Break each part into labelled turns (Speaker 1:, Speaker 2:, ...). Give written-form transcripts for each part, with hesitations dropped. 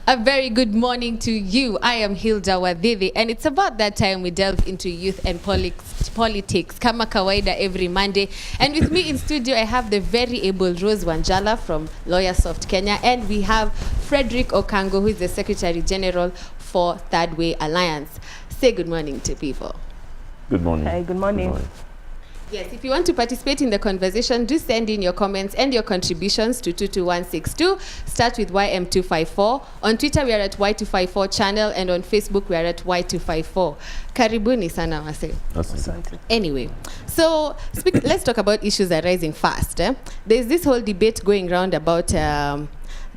Speaker 1: A very good morning to you. I am Hilda Wadhithi, and it's about that time we delve into youth and politics. Kama kawaida every Monday. And with me in studio, I have the very able Rose Wanjala from LawyerSoft Kenya, and we have Fredrick Okango, who is the Secretary General for Third Way Alliance. Say good morning to people.
Speaker 2: Good morning.
Speaker 3: Hi, good morning.
Speaker 2: Good morning.
Speaker 1: Yes, if you want to participate in the conversation, do send in your comments and your contributions to 22162. Start with YM254. On Twitter, we are at Y254 channel, and on Facebook, we are at Y254. Karibuni sana wase. Anyway, so let's talk about issues arising fast. There's this whole debate going around about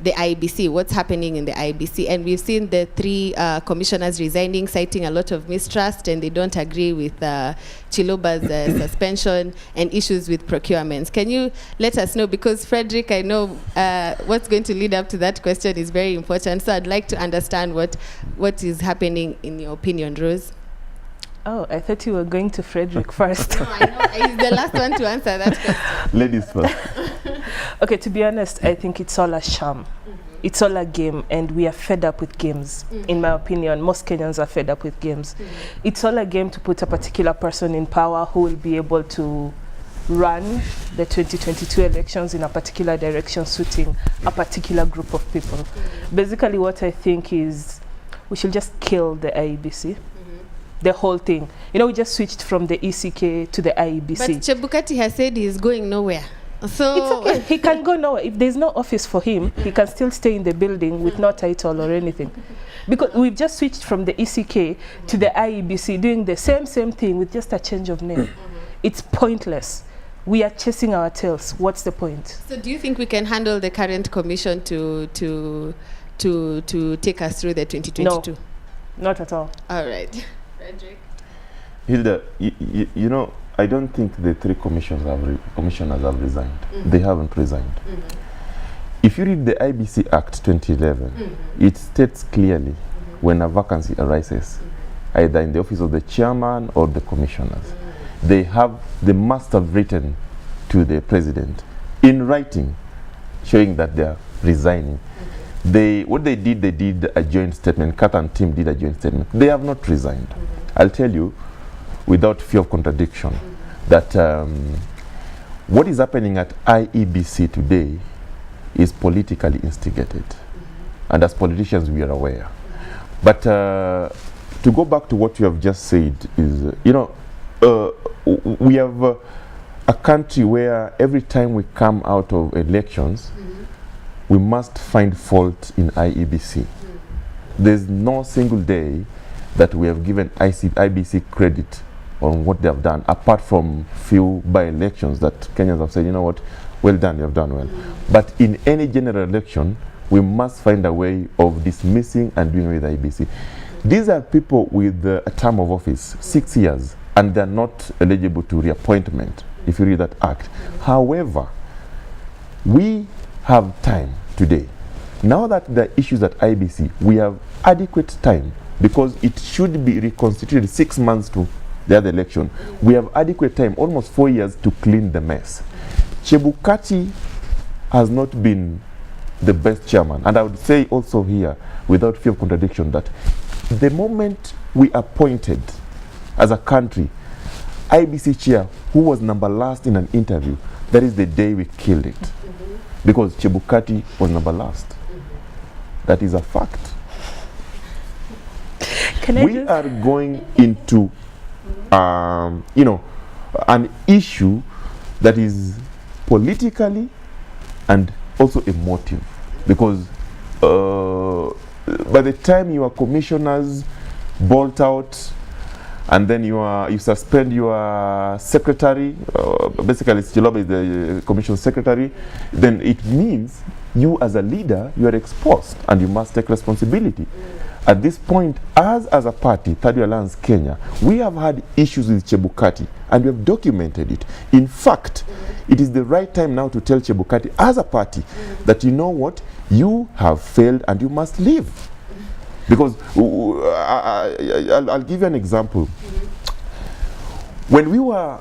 Speaker 1: the IEBC, what's happening in the IEBC, and we've seen the three commissioners resigning, citing a lot of mistrust, and they don't agree with Chiloba's suspension and issues with procurements. Can you let us know, because Fredrick, I know what's going to lead up to that question is very important, so I'd like to understand what is happening in your opinion, Rose.
Speaker 3: Oh, I thought you were going to Fredrick first.
Speaker 1: No, I know. He's the last one to answer that question.
Speaker 2: Ladies first.
Speaker 3: Okay, to be honest, I think it's all a sham. It's all a game, and we are fed up with games. In my opinion, most Kenyans are fed up with games. It's all a game to put a particular person in power who will be able to run the 2022 elections in a particular direction, suiting a particular group of people. Basically, what I think is we should just kill the IEBC. The whole thing. You know, we just switched from the ECK to the IEBC.
Speaker 1: But Chebukati has said he's going nowhere. So
Speaker 3: it's okay. He can go nowhere. If there's no office for him, he can still stay in the building with no title or anything. Because we've just switched from the ECK to the IEBC, doing the same thing with just a change of name. It's pointless. We are chasing our tails. What's the point?
Speaker 1: So do you think we can handle the current commission to take us through the 2022?
Speaker 3: No, not at all.
Speaker 1: All right. Fredrick?
Speaker 2: Hilda, you know, I don't think the three commissioners have resigned. They haven't resigned. If you read the IBC Act 2011, it states clearly when a vacancy arises, either in the office of the chairman or the commissioners, they must have written to the president in writing, showing that they are resigning. What they did a joint statement. Kat and Tim did a joint statement. They have not resigned. I'll tell you, without fear of contradiction, that what is happening at IEBC today is politically instigated. And as politicians, we are aware. But to go back to what you have just said is, you know, we have a country where every time we come out of elections, we must find fault in IEBC. There's no single day that we have given IEBC credit on what they have done, apart from few by-elections that Kenyans have said, you know what, well done, you have done well. But in any general election, we must find a way of dismissing and doing away with IEBC. These are people with a term of office, 6 years, and they're not eligible to reappointment, if you read that act. However, we have time today. Now that the issues at IEBC, we have adequate time, because it should be reconstituted 6 months to the other election. We have adequate time, almost 4 years, to clean the mess. Chebukati has not been the best chairman, and I would say also here, without fear of contradiction, that the moment we appointed as a country IEBC chair who was number last in an interview, that is the day we killed it. Because Chebukati was number last. That is a fact. We are going into, you know, an issue that is politically and also emotive. Because by the time your commissioners bolt out, and then you suspend your secretary, basically Chiloba is the commission secretary, then it means you as a leader, you are exposed and you must take responsibility. At this point, as a party, Third Way Alliance Kenya, we have had issues with Chebukati and we have documented it. In fact, it is the right time now to tell Chebukati as a party that, you know what, you have failed and you must leave. Because I'll give you an example. When we were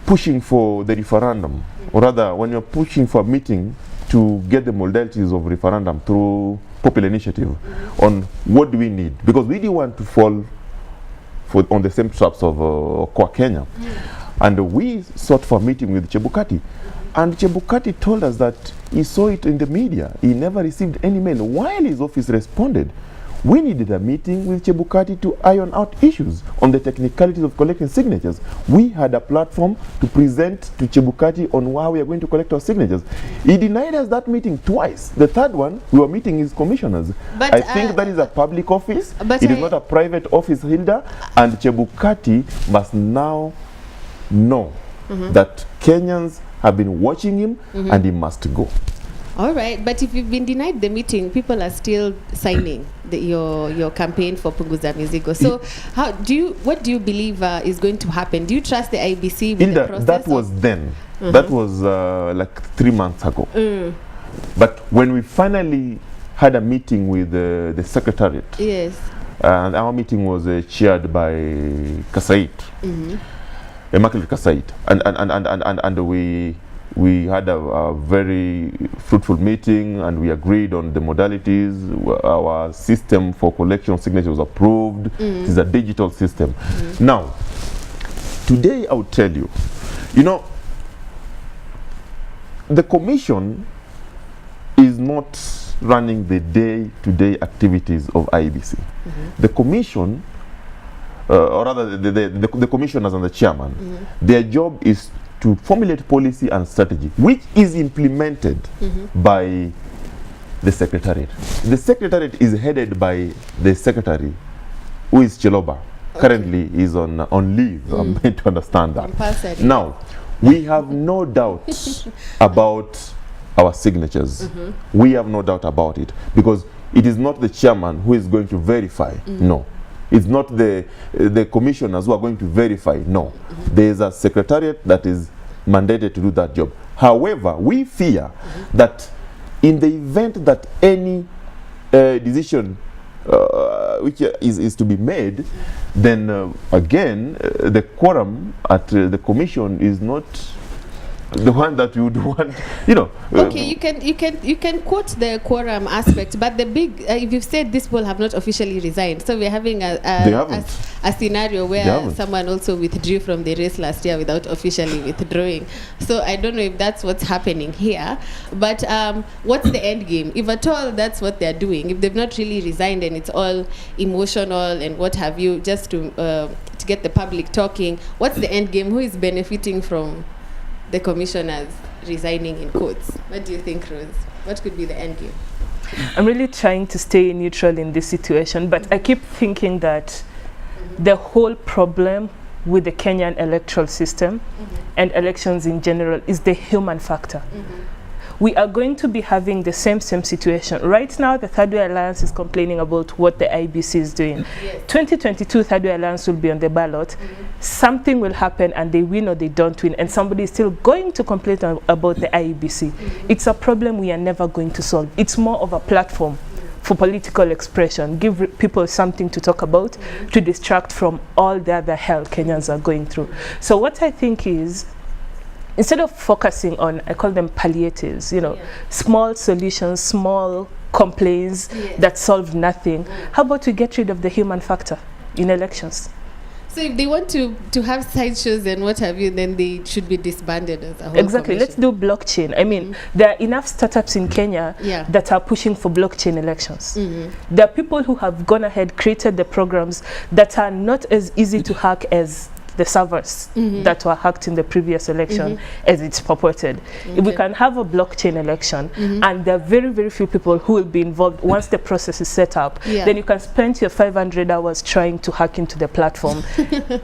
Speaker 2: pushing for the referendum, or rather when we were pushing for a meeting to get the modalities of referendum through popular initiative on what do we need, because we didn't want to fall on the same traps of Kwa Kenya. And we sought for a meeting with Chebukati. And Chebukati told us that he saw it in the media. He never received any mail. While his office responded, we needed a meeting with Chebukati to iron out issues on the technicalities of collecting signatures. We had a platform to present to Chebukati on how we are going to collect our signatures. He denied us that meeting twice. The third one, we were meeting his commissioners.
Speaker 1: But,
Speaker 2: I think that is a public office. It is not a private office, Hilda. And Chebukati must now know that Kenyans have been watching him and he must go.
Speaker 1: All right, but if you've been denied the meeting, people are still signing your campaign for Punguza Mizigo. So what do you believe is going to happen? Do you trust the IEBC with the process?
Speaker 2: That was then. That was like 3 months ago. But when we finally had a meeting with the secretariat,
Speaker 1: yes,
Speaker 2: and our meeting was chaired by Kasait, Immaculate Kasait, and we had a very fruitful meeting, and we agreed on the modalities. Our system for collection of signatures was approved. It is a digital system. Now, today I will tell you, the commission is not running the day-to-day activities of IEBC. The commission, or rather the commissioners and the chairman, their job is to formulate policy and strategy, which is implemented by the secretariat. The secretariat is headed by the secretary, who is Chiloba. Currently, is on leave. I'm meant to understand that. Now, we have no doubt about our signatures. We have no doubt about it, because it is not the chairman who is going to verify. No. It's not the commissioners who are going to verify. No. There is a secretariat that is mandated to do that job. However, we fear that in the event that any decision which is to be made, then again the quorum at the commission is not the one that you would want,
Speaker 1: Okay, you can quote the quorum aspect, but the big, if you've said these people have not officially resigned, so we're having a scenario where someone also withdrew from the race last year without officially withdrawing. So I don't know if that's what's happening here, but what's the end game? If at all that's what they're doing, if they've not really resigned and it's all emotional and what have you, just to get the public talking, what's the end game? Who is benefiting from the commissioners resigning in quotes? What do you think, Rose? What could be the end game?
Speaker 3: I'm really trying to stay neutral in this situation, but I keep thinking that the whole problem with the Kenyan electoral system and elections in general is the human factor. We are going to be having the same situation. Right now, the Third Way Alliance is complaining about what the IEBC is doing. 2022 Third Way Alliance will be on the ballot. Something will happen and they win or they don't win, and somebody is still going to complain about the IEBC. It's a problem we are never going to solve. It's more of a platform for political expression, give people something to talk about, to distract from all the other hell Kenyans are going through. So what I think is, instead of focusing on, I call them palliatives, small solutions, small complaints that solve nothing, how about we get rid of the human factor in elections?
Speaker 1: So if they want to have sideshows and what have you, then they should be disbanded as a whole
Speaker 3: Exactly. Let's do blockchain. I mean, there are enough startups in Kenya that are pushing for blockchain elections. There are people who have gone ahead, created the programs that are not as easy to hack as the servers that were hacked in the previous election as it's purported. If we can have a blockchain election and there are very, very few people who will be involved once the process is set up, then you can spend your 500 hours trying to hack into the platform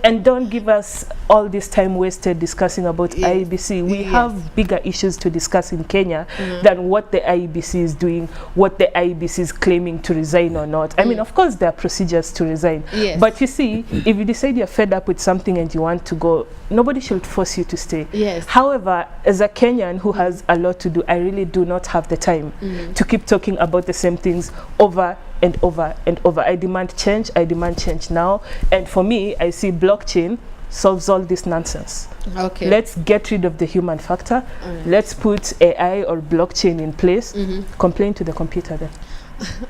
Speaker 3: and don't give us all this time wasted discussing about IEBC. We have bigger issues to discuss in Kenya than what the IEBC is doing, what the IEBC is claiming to resign or not. I mean, of course, there are procedures to resign. But you see, if you decide you're fed up with something and you want to go, nobody should force you to stay. However, as a Kenyan who has a lot to do, I really do not have the time to keep talking about the same things over and over and over. I demand change. I demand change now. And for me, I see blockchain solves all this nonsense. Let's get rid of the human factor. Let's put AI or blockchain in place. Complain to the computer then.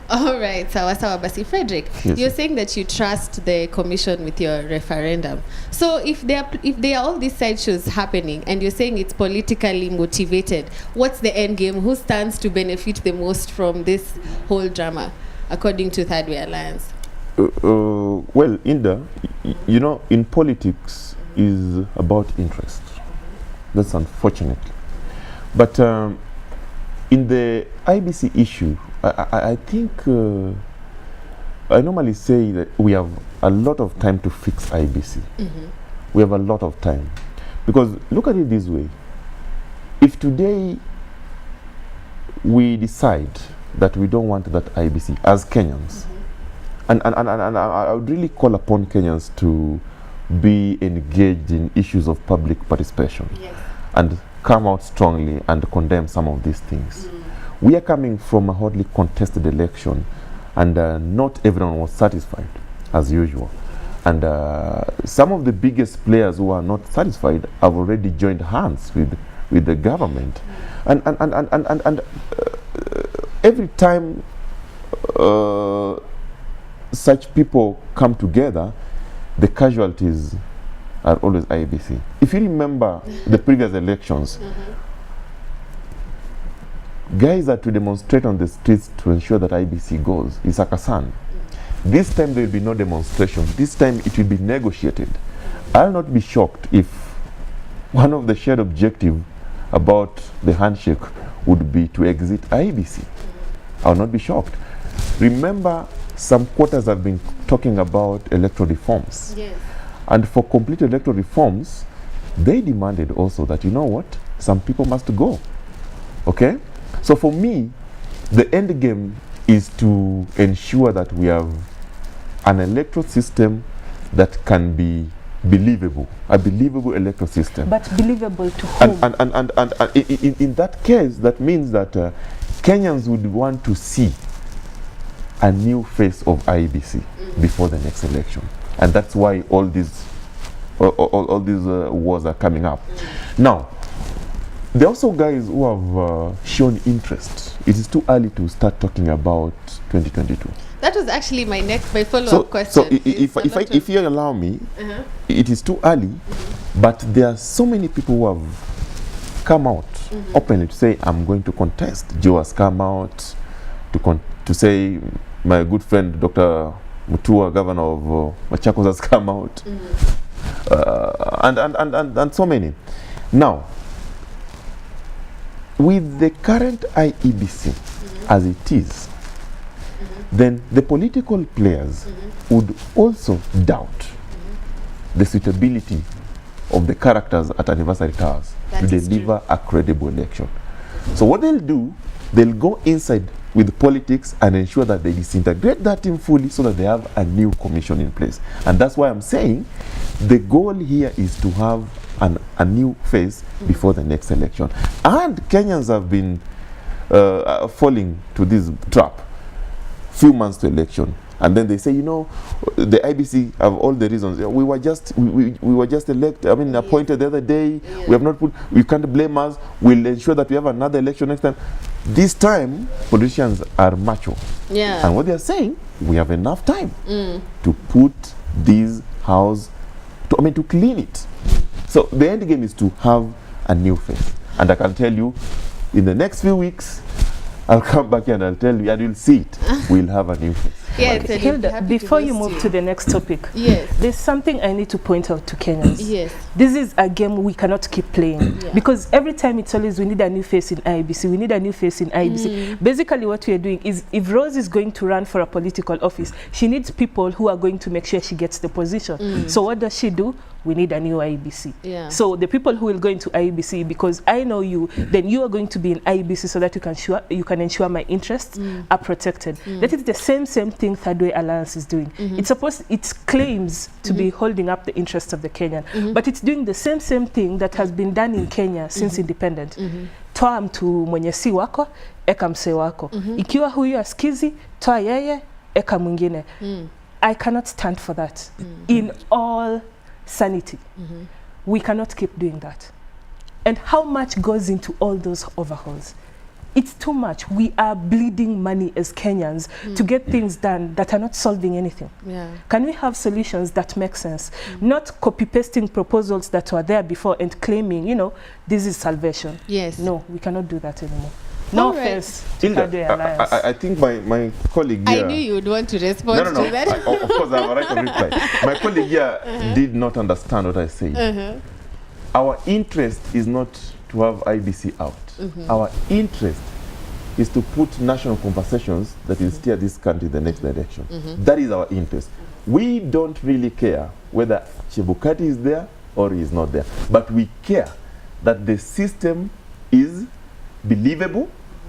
Speaker 1: All right, sawa basi. Fredrick,
Speaker 2: Yes,
Speaker 1: you're
Speaker 2: sir.
Speaker 1: saying that you trust the commission with your referendum. So if there are all these sideshows happening and you're saying it's politically motivated, what's the end game? Who stands to benefit the most from this whole drama, according to Third Way Alliance?
Speaker 2: Well, Inda, you know, in politics is about interest. That's unfortunate. But in the IBC issue, I think I normally say that we have a lot of time to fix IBC. We have a lot of time. Because look at it this way. If today we decide that we don't want that IBC as Kenyans, and I would really call upon Kenyans to be engaged in issues of public participation,
Speaker 1: Yes.
Speaker 2: and come out strongly and condemn some of these things. We are coming from a hotly contested election, and not everyone was satisfied, as usual. And some of the biggest players who are not satisfied have already joined hands with the government. And every time such people come together, the casualties are always IEBC. If you remember the previous elections, guys are to demonstrate on the streets to ensure that IEBC goes. It's a Kasan. This time there will be no demonstration. This time it will be negotiated. I'll not be shocked if one of the shared objectives about the handshake would be to exit IEBC. I'll not be shocked. Remember, some quarters have been talking about electoral reforms.
Speaker 1: Yes.
Speaker 2: And for complete electoral reforms, they demanded also that, you know what, some people must go. Okay? So for me, the end game is to ensure that we have an electoral system that can be believable, a believable electoral system.
Speaker 3: But believable to whom?
Speaker 2: And in that case, that means that Kenyans would want to see a new face of IEBC before the next election. And that's why all these wars are coming up. Now, there are also guys who have shown interest. It is too early to start talking about 2022.
Speaker 1: That was actually my follow-up question.
Speaker 2: So if you allow me, it is too early, but there are so many people who have come out openly to say, I'm going to contest. Joe has come out to say, my good friend Dr. Mutua, governor of Machakos, has come out, and so many. Now, with the current IEBC as it is, then the political players would also doubt the suitability of the characters at Anniversary Towers to deliver a credible election. So what they'll do, they'll go inside with politics and ensure that they disintegrate that team fully so that they have a new commission in place. And that's why I'm saying the goal here is to have a new face before the next election. And Kenyans have been falling to this trap few months to election, and then they say, you know, the IBC have all the reasons. We were just appointed the other day. We have not put. We can't blame us. We'll ensure that we have another election next time. This time, politicians are macho.
Speaker 1: Yeah.
Speaker 2: And what they are saying, we have enough time to put this house, to clean it. So the end game is to have a new face. And I can tell you, in the next few weeks, I'll come back here and I'll tell you, and you'll see it. We'll have a new face.
Speaker 1: Yes,
Speaker 3: Okay. Hilda, before you move to the next topic, there's something I need to point out to Kenyans.
Speaker 1: Yes.
Speaker 3: This is a game we cannot keep playing because every time it's always we need a new face in IEBC, we need a new face in IEBC. Basically what we are doing is if Rose is going to run for a political office, she needs people who are going to make sure she gets the position. So what does she do? We need a new IEBC.
Speaker 1: Yeah.
Speaker 3: So the people who will go into IEBC, because I know you, then you are going to be in IEBC so that you can ensure my interests are protected. That is the same thing Third Way Alliance is doing. It claims to be holding up the interests of the Kenyan, but it's doing the same thing that has been done in Kenya since independent. Toa mtu mwenye si wako, eka mse wako. Ikiwa huyu askizi, toa yeye, eka mwingine. I cannot stand for that. In all sanity. We cannot keep doing that. And how much goes into all those overhauls? it's too much. We are bleeding money as Kenyans to get things done that are not solving anything.
Speaker 1: Yeah.
Speaker 3: Can we have solutions that make sense? Not copy-pasting proposals that were there before and claiming, you know, this is salvation.
Speaker 1: Yes.
Speaker 3: No, we cannot do that anymore. No offense to Kadwe Alliance.
Speaker 2: I think my colleague here...
Speaker 1: I knew you would want to respond to that.
Speaker 2: Of course, I have a right of reply. My colleague here did not understand what I said. Our interest is not to have IBC out. Our interest is to put national conversations that will steer this country in the next direction. That is our interest. We don't really care whether Chebukati is there or he is not there. But we care that the system is believable.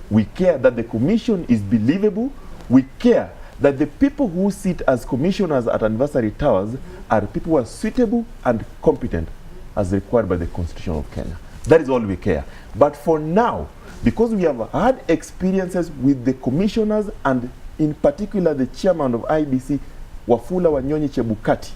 Speaker 2: We care that the commission is believable. We care that the people who sit as commissioners at Anniversary Towers are people who are suitable and competent as required by the Constitution of Kenya. That is all we care. But for now, because we have had experiences with the commissioners and in particular the chairman of IEBC, Wafula Wanyonyi Chebukati,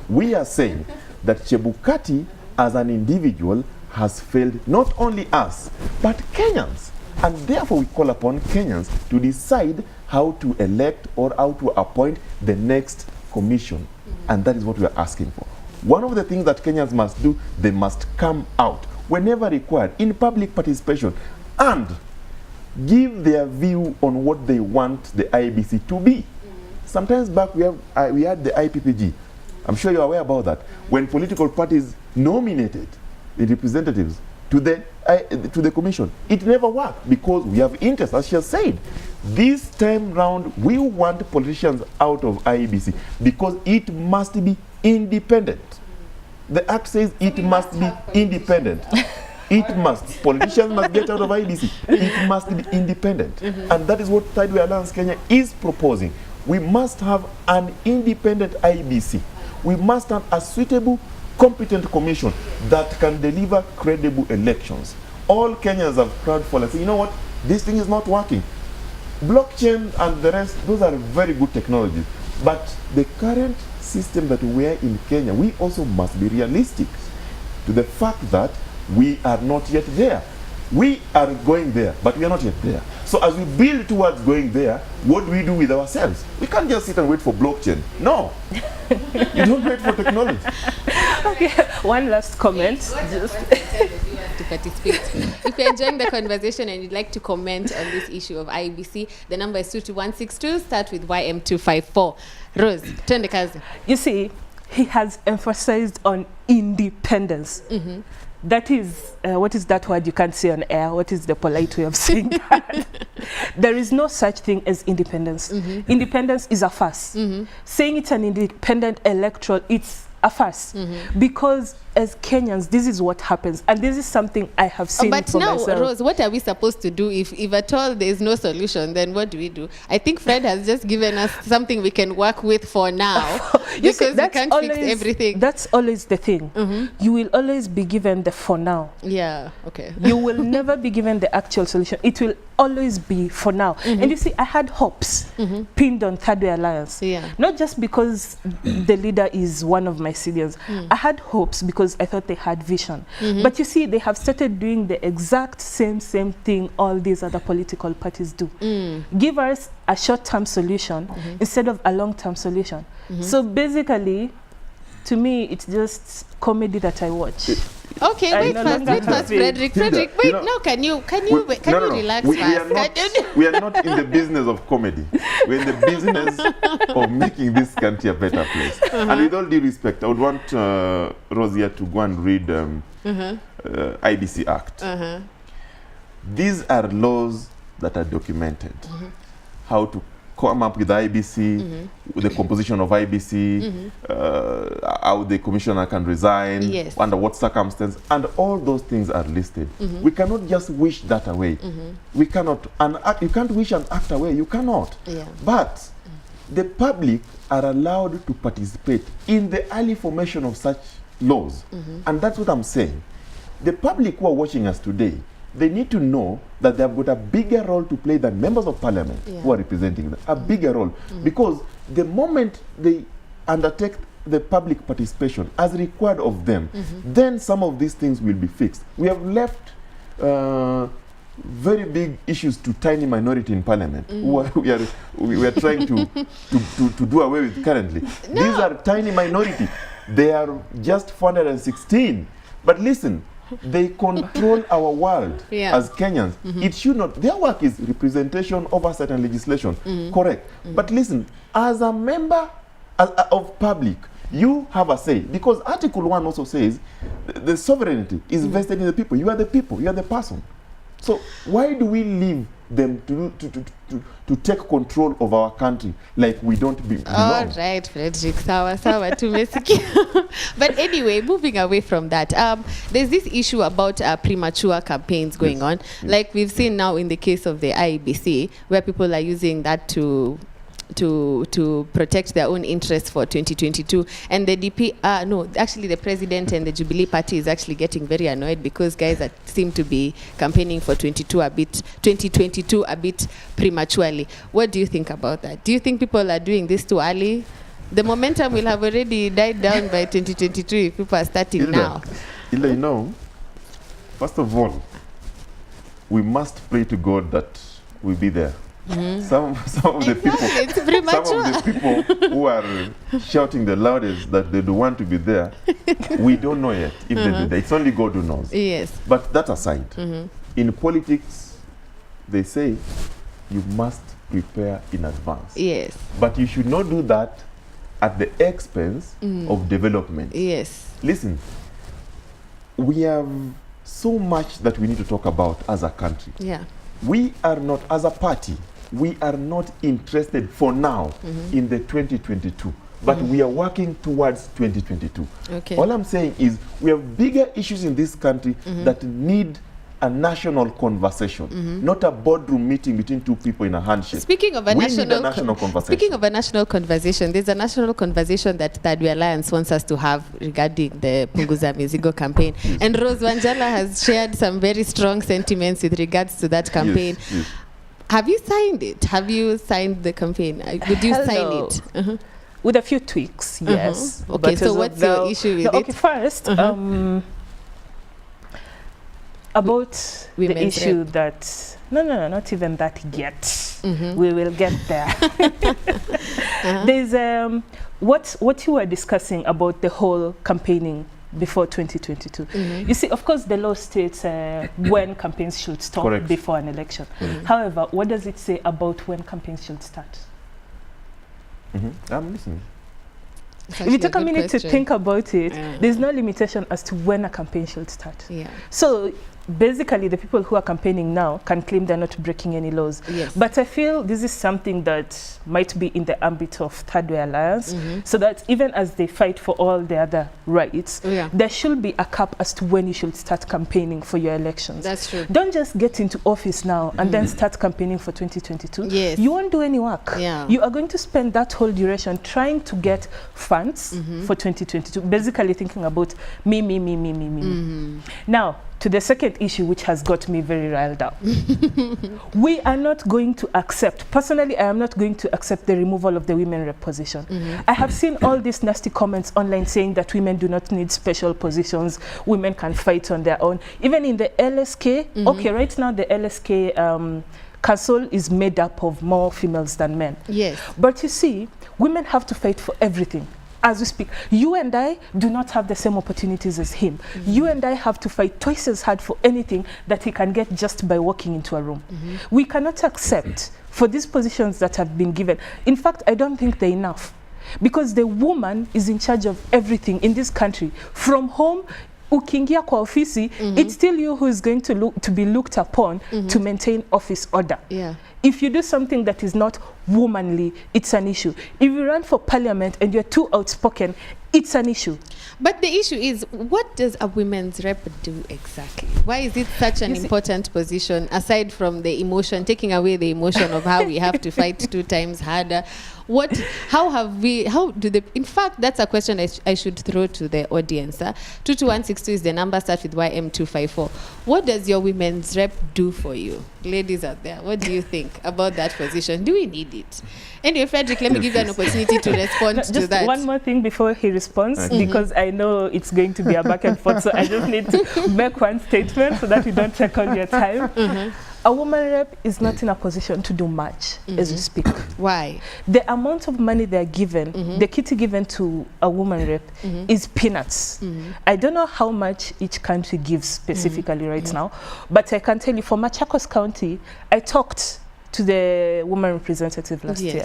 Speaker 2: we are saying that Chebukati as an individual has failed not only us, but Kenyans. And therefore we call upon Kenyans to decide how to elect or how to appoint the next commission. And that is what we are asking for. One of the things that Kenyans must do, they must come out whenever required in public participation and give their view on what they want the IEBC to be. Sometimes back we had the IPPG. I'm sure you're aware about that. When political parties nominated the representatives to the commission, it never worked because we have interest, as she has said. This time round, we want politicians out of IEBC because it must be independent. The act says it must be independent. It must. Politicians must get out of IEBC. It must be independent. And that is what Tideway Alliance Kenya is proposing. We must have an independent IEBC. We must have a suitable, competent commission that can deliver credible elections. All Kenyans have cried for, like, you know what, this thing is not working. Blockchain and the rest, those are very good technologies. But the current system that we are in Kenya, we also must be realistic to the fact that we are not yet there. We are going there, but we are not yet there. So as we build towards going there, what do we do with ourselves? We can't just sit and wait for blockchain. No. You don't wait for technology.
Speaker 3: Okay, one last comment.
Speaker 1: To participate. If you're enjoying the conversation and you'd like to comment on this issue of IEBC, the number is 22162, start with YM254. Rose, turn the kazi.
Speaker 3: You see, he has emphasized on independence. That is, what is that word you can't say on air? What is the polite way of saying that? There is no such thing as independence. Independence is a farce. Saying it's an independent electoral, it's a farce. Because as Kenyans, this is what happens. And this is something I have seen for myself.
Speaker 1: But now, Rose, what are we supposed to do if at all there is no solution? Then what do we do? I think Fred has just given us something we can work with for now. Because we can't fix everything.
Speaker 3: That's always the thing. You will always be given the for now.
Speaker 1: Yeah, okay.
Speaker 3: You will never be given the actual solution. It will always be for now. And you see, I had hopes pinned on Tideway Alliance.
Speaker 1: Yeah.
Speaker 3: Not just because the leader is one of my seniors. I had hopes because I thought they had vision. But you see, they have started doing the exact same thing all these other political parties do. Give us a short-term solution instead of a long-term solution. So basically, to me, it's just comedy that I watch.
Speaker 1: Okay, wait first, Fredrick. Fredrick, wait, no, can you relax first?
Speaker 2: We are not in the business of comedy. We're in the business of making this country a better place. And with all due respect, I would want Rosia to go and read IBC Act. These are laws that are documented. How to come up with IBC, the composition of IBC, how the commissioner can resign, under what circumstance, and all those things are listed. We cannot just wish that away. We cannot, you can't wish an act away, you cannot. But the public are allowed to participate in the early formation of such laws. And that's what I'm saying. The public who are watching us today, they need to know that they have got a bigger role to play than members of parliament who are representing them. A bigger role. Because the moment they undertake the public participation as required of them, then some of these things will be fixed. We have left very big issues to tiny minority in parliament who we are trying to do away with currently.
Speaker 1: No.
Speaker 2: These are tiny minority. They are just 416. But listen, they control our world as Kenyans. It should not. Their work is representation, oversight, and legislation. Correct. But listen, as a member of public, you have a say, because Article 1 also says the sovereignty is vested in the people. You are the people. You are the person. So why do we leave them to take control of our country like we don't belong?
Speaker 1: All right, Fredrick, sawa tumesikia. But anyway, moving away from that, there's this issue about premature campaigns going on. Like we've seen now in the case of the IEBC, where people are using that to protect their own interests for 2022, and the the president and the Jubilee Party is actually getting very annoyed because guys seem to be campaigning for 2022 a bit prematurely. What do you think about that? Do you think people are doing this too early? The momentum will have already died down by 2022 if people are starting now.
Speaker 2: Hilda, you know, first of all, we must pray to God that we'll be there. Some of the people who are shouting the loudest that they don't want to be there, we don't know yet if they do that. It's only God who knows.
Speaker 1: Yes.
Speaker 2: But that aside, in politics, they say you must prepare in advance.
Speaker 1: Yes.
Speaker 2: But you should not do that at the expense of development.
Speaker 1: Yes.
Speaker 2: Listen, we have so much that we need to talk about as a country.
Speaker 1: Yeah.
Speaker 2: We are not, as a party, we are not interested for now in the 2022, but we are working towards 2022.
Speaker 1: Okay.
Speaker 2: All I'm saying is we have bigger issues in this country that need a national conversation, not a boardroom meeting between two people in a handshake.
Speaker 1: Speaking of a national
Speaker 2: conversation.
Speaker 1: Speaking of a national conversation, there's a national conversation that Third Way Alliance wants us to have regarding the Punguza Mizigo campaign. And Rose Wanjala has shared some very strong sentiments with regards to that campaign.
Speaker 2: Yes.
Speaker 1: Have you signed it? Have you signed the campaign? Would you sign it?
Speaker 3: With a few tweaks, yes.
Speaker 1: Okay, so what's your issue with it?
Speaker 3: Okay, first, about
Speaker 1: Women's
Speaker 3: the issue
Speaker 1: rep.
Speaker 3: that not even that yet. We will get there. There's what you were discussing about the whole campaigning before 2022. You see, of course, the law states when campaigns should stop before an election. However, what does it say about when campaigns should start?
Speaker 2: I'm listening.
Speaker 3: If you take a minute to think about it, there's no limitation as to when a campaign should start.
Speaker 1: Yeah.
Speaker 3: So basically, the people who are campaigning now can claim they're not breaking any laws.
Speaker 1: Yes.
Speaker 3: But I feel this is something that might be in the ambit of Third Way Alliance, so that even as they fight for all the other rights, there should be a cap as to when you should start campaigning for your elections.
Speaker 1: That's true.
Speaker 3: Don't just get into office now and then start campaigning for 2022.
Speaker 1: Yes.
Speaker 3: You won't do any work.
Speaker 1: Yeah.
Speaker 3: You are going to spend that whole duration trying to get funds for 2022, basically thinking about me. Now, to the second issue, which has got me very riled up. We are not going to accept, personally, I am not going to accept the removal of the women rep position. I have seen all these nasty comments online saying that women do not need special positions, women can fight on their own. Even in the LSK, okay, right now the LSK council is made up of more females than men.
Speaker 1: Yes.
Speaker 3: But you see, women have to fight for everything. As we speak, you and I do not have the same opportunities as him. You and I have to fight twice as hard for anything that he can get just by walking into a room. We cannot accept for these positions that have been given. In fact, I don't think they're enough, because the woman is in charge of everything in this country. From home, ukiingia kwa ofisi, it's still you who is going to be looked upon to maintain office order.
Speaker 1: Yeah.
Speaker 3: If you do something that is not womanly, it's an issue. If you run for parliament and you're too outspoken, it's an issue.
Speaker 1: But the issue is, what does a women's rep do exactly? Why is it such an important position, aside from the emotion, taking away the emotion of how we have to fight 2 times harder? In fact, that's a question I should throw to the audience. 22162 is the number, start with YM254. What does your women's rep do for you? Ladies out there, what do you think about that position? Do we need it? Anyway, Fredrick, let me give you an opportunity to respond to that.
Speaker 3: One more thing before he responds, because I know it's going to be a back and forth, so I just need to make one statement so that we don't take all your time. A woman rep is not in a position to do much as we speak.
Speaker 1: Why?
Speaker 3: The amount of money they're given, the kitty given to a woman rep is peanuts. I don't know how much each country gives specifically right now, but I can tell you for Machakos County, I talked to the woman representative last year.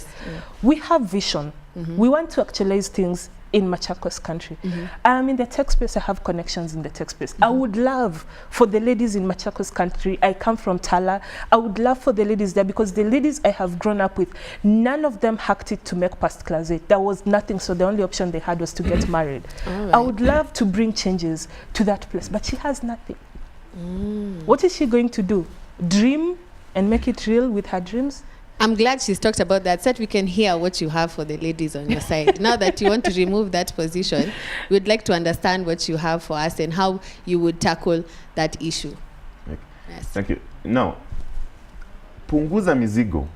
Speaker 3: We have vision. We want to actualize things in Machakos country. I'm in the tech space, I have connections in the tech space. I would love for the ladies in Machakos country, I come from Tala, I would love for the ladies there because the ladies I have grown up with, none of them hacked it to make past class 8. There was nothing, so the only option they had was to get married. I would love to bring changes to that place, but she has nothing. What is she going to do? Dream and make it real with her dreams?
Speaker 1: I'm glad she's talked about that so that we can hear what you have for the ladies on your side. Now that you want to remove that position, we'd like to understand what you have for us and how you would tackle that issue.
Speaker 2: Okay.
Speaker 1: Yes.
Speaker 2: Thank you. Now, Punguza Mizigo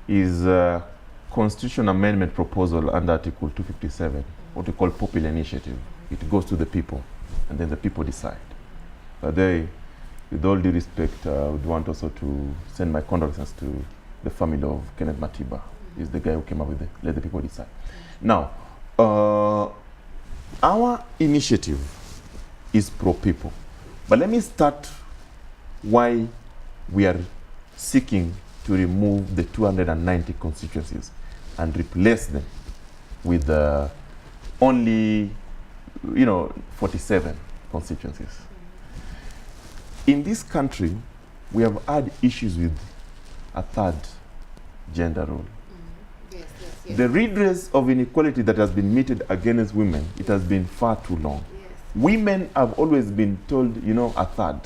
Speaker 2: is a constitution amendment proposal under Article 257, what we call popular initiative. It goes to the people, and then the people decide. With all due respect, I would want also to send my condolences to the family of Kenneth Matiba. He's the guy who came up with it. Let the people decide. Now, our initiative is pro-people. But let me start why we are seeking to remove the 290 constituencies and replace them with only, 47 constituencies. In this country, we have had issues with a third gender role.
Speaker 1: Yes.
Speaker 2: The redress of inequality that has been meted against women, it has been far too long.
Speaker 1: Yes.
Speaker 2: Women have always been told, a third.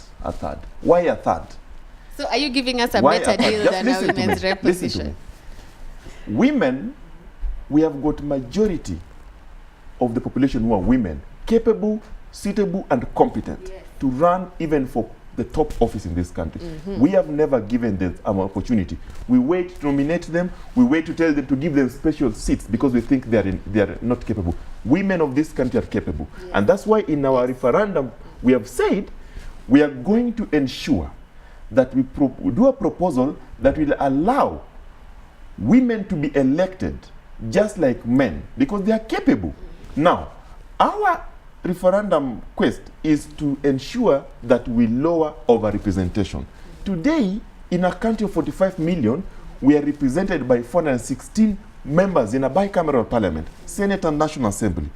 Speaker 2: Why a third?
Speaker 1: So are you giving us a
Speaker 2: Why
Speaker 1: better deal
Speaker 2: Just
Speaker 1: than a
Speaker 2: listen to
Speaker 1: women's
Speaker 2: me.
Speaker 1: rep
Speaker 2: Listen to
Speaker 1: position?
Speaker 2: me. Women, we have got majority of the population who are women, capable, suitable, and competent to run even for the top office in this country. We have never given them an opportunity. We wait to nominate them. We wait to tell them to give them special seats because we think they are not capable. Women of this country are capable. And that's why in our referendum, we have said we are going to ensure that we do a proposal that will allow women to be elected just like men because they are capable. Now, our referendum quest is to ensure that we lower overrepresentation. Today, in a country of 45 million, we are represented by 416 members in a bicameral parliament, Senate and National Assembly.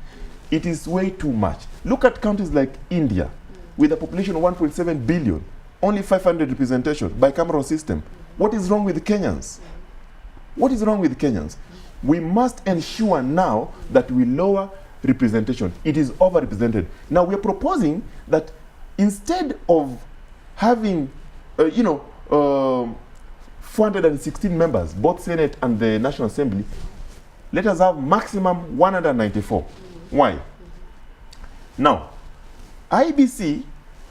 Speaker 2: It is way too much. Look at countries like India, with a population of 1.7 billion, only 500 representation, bicameral system. What is wrong with Kenyans? What is wrong with Kenyans? We must ensure now that we lower representation. It is overrepresented. Now we are proposing that instead of having, 416 members, both Senate and the National Assembly, let us have maximum 194. Why? Now, IEBC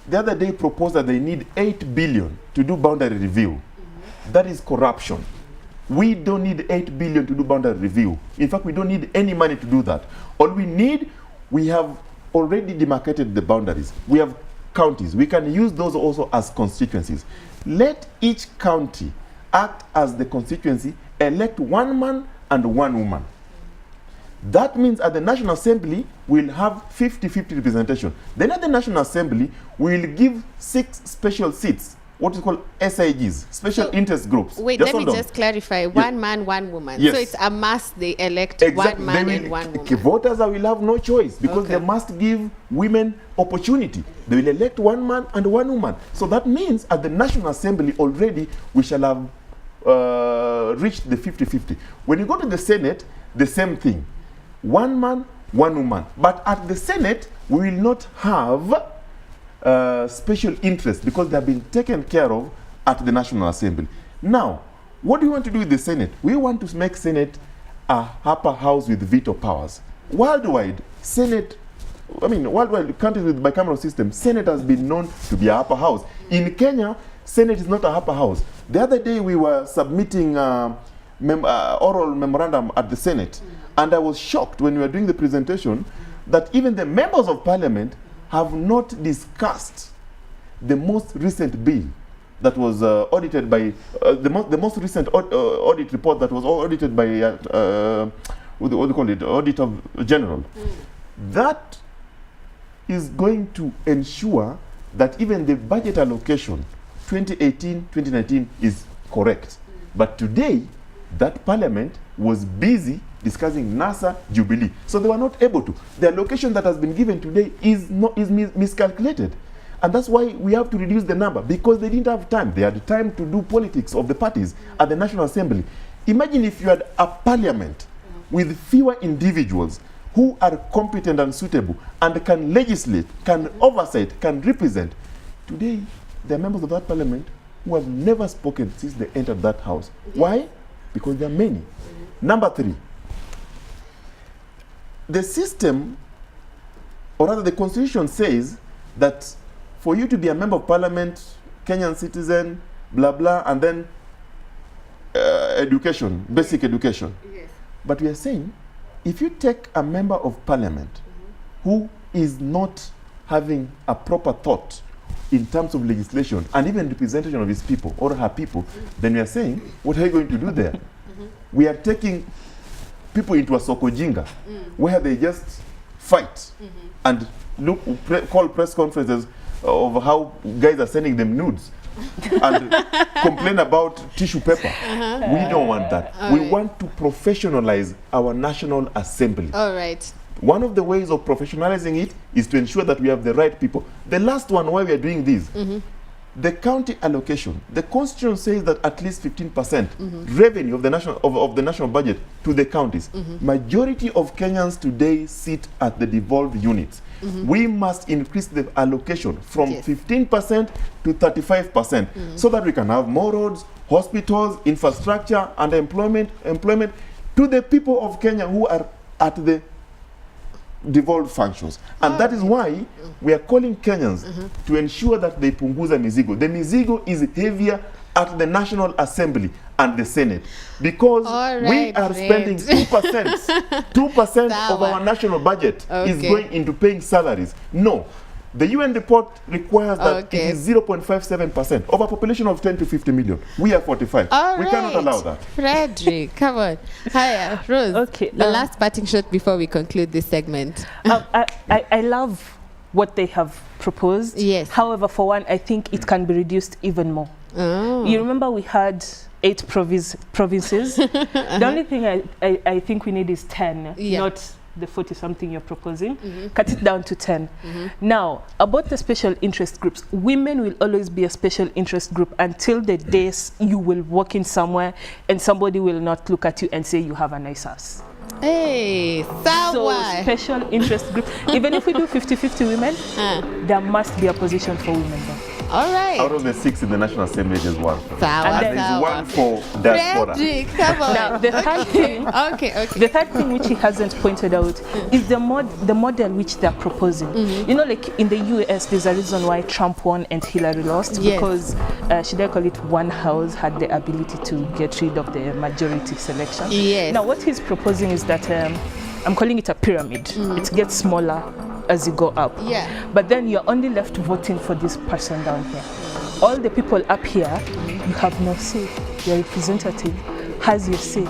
Speaker 2: the other day proposed that they need 8 billion to do boundary review. That is corruption. We don't need 8 billion to do boundary review. In fact, we don't need any money to do that. All we need, we have already demarcated the boundaries. We have counties. We can use those also as constituencies. Let each county act as the constituency, elect one man and one woman. That means at the National Assembly, we'll have 50-50 representation. Then at the National Assembly, we'll give 6 special seats, what is called SIGs, special interest groups.
Speaker 1: Wait, let me just clarify. One man, one woman.
Speaker 2: Yes.
Speaker 1: So it's a must they elect
Speaker 2: Exactly.
Speaker 1: one man and one woman.
Speaker 2: Voters will have no choice because they must give women opportunity. They will elect one man and one woman. So that means at the National Assembly already we shall have reached the 50-50. When you go to the Senate, the same thing. One man, one woman. But at the Senate, we will not have special interest because they have been taken care of at the National Assembly. Now, what do we want to do with the Senate? We want to make Senate a upper house with veto powers. Worldwide, worldwide countries with bicameral system, Senate has been known to be a upper house. In Kenya, Senate is not a upper house. The other day we were submitting oral memorandum at the Senate, and I was shocked when we were doing the presentation that even the members of parliament have not discussed the most recent bill that was audited by the most recent audit report that was audited by what do you call it, Auditor General, that is going to ensure that even the budget allocation 2018-2019 is correct. But today, that parliament was busy discussing NASA Jubilee, so they were not able to. The allocation that has been given today is miscalculated, and that's why we have to reduce the number, because they didn't have time. They had time to do politics of the parties at the National Assembly. Imagine if you had a parliament with fewer individuals who are competent and suitable and can legislate, can oversight, can represent. Today, there are members of that parliament who have never spoken since they entered that house. Why? Because there are many. Number 3, the system, or rather the constitution says that for you to be a member of parliament, Kenyan citizen, blah, blah, and then education, basic education.
Speaker 1: Yes.
Speaker 2: But we are saying, if you take a member of parliament who is not having a proper thought in terms of legislation and even representation of his people or her people, then we are saying, what are you going to do there? We are taking people into a sokojinga where they just fight and call press conferences of how guys are sending them nudes and complain about tissue paper. We don't want that. We want to professionalize our National Assembly.
Speaker 1: All right.
Speaker 2: One of the ways of professionalizing it is to ensure that we have the right people. The last one, why we are doing this, the county allocation. The constitution says that at least 15% revenue of the national budget to the counties. Majority of Kenyans today sit at the devolved units. We must increase the allocation from 15% to 35%, so that we can have more roads, hospitals, infrastructure, and employment to the people of Kenya who are at the devolved functions. And that is why we are calling Kenyans to ensure that they punguza mizigo. The mizigo is heavier at the National Assembly and the Senate, because we are spending 2% of our national budget is going into paying salaries. No, the UN report requires that it is 0.57% of a population of 10 to 50 million. We are 45. We cannot allow that.
Speaker 1: Fredrick, come on. Hiya, Rose.
Speaker 3: Okay.
Speaker 1: The last parting shot before we conclude this segment.
Speaker 3: I love what they have proposed.
Speaker 1: Yes.
Speaker 3: However, for one, I think it can be reduced even more. You remember we had 8 provinces. The only thing I think we need is 10, not the 40-something you're proposing. Cut it down to 10. Now, about the special interest groups, women will always be a special interest group until the days you will walk in somewhere and somebody will not look at you and say you have a nice ass.
Speaker 1: Hey,
Speaker 3: so special interest group. Even if we do 50-50 women, there must be a position for women there.
Speaker 1: All right.
Speaker 2: Out of the 6 in the National Assembly, there's one.
Speaker 1: And
Speaker 2: there's one for diaspora.
Speaker 1: Come on.
Speaker 3: Now, the third thing, the third thing which he hasn't pointed out is the model which they're proposing. You know, like in the US, there's a reason why Trump won and Hillary lost, because should I call it, one house had the ability to get rid of the majority selection. Now, what he's proposing is that I'm calling it a pyramid. It gets smaller as you go up. But then you're only left voting for this person down here. All the people up here, you have no say. Your representative has your say.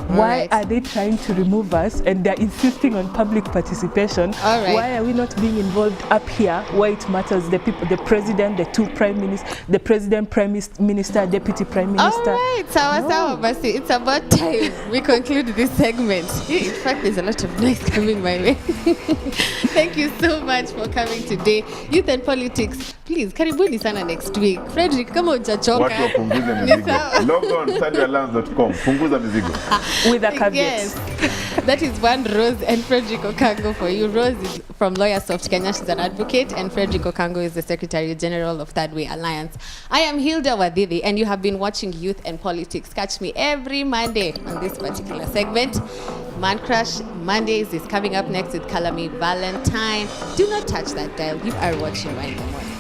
Speaker 3: Why are they trying to remove us and they're insisting on public participation? Why are we not being involved up here where it matters? The people, the president, the 2 prime ministers, the president, prime minister, deputy prime minister.
Speaker 1: All right, sawa, Basi. It's about time we conclude this segment. In fact, there's a lot of noise coming my way. Thank you so much for coming today. Youth and Politics. Please, karibuni sana next week. Fredrick, kama hujachoka.
Speaker 2: Watu wapunguze mizigo. Log on StudioAlliance.com. Punguza mizigo.
Speaker 3: With a caveat.
Speaker 1: Yes. That is one Rose and Fredrick Okango for you. Rose is from LawyerSoft Kenya. She's an advocate. And Fredrick Okango is the Secretary General of Third Way Alliance. I am Hilda Wadidi, and you have been watching Youth and Politics. Catch me every Monday on this particular segment. Man Crush Mondays is coming up next with Kalami Valentine. Do not touch that dial. You are watching Y in the Morning.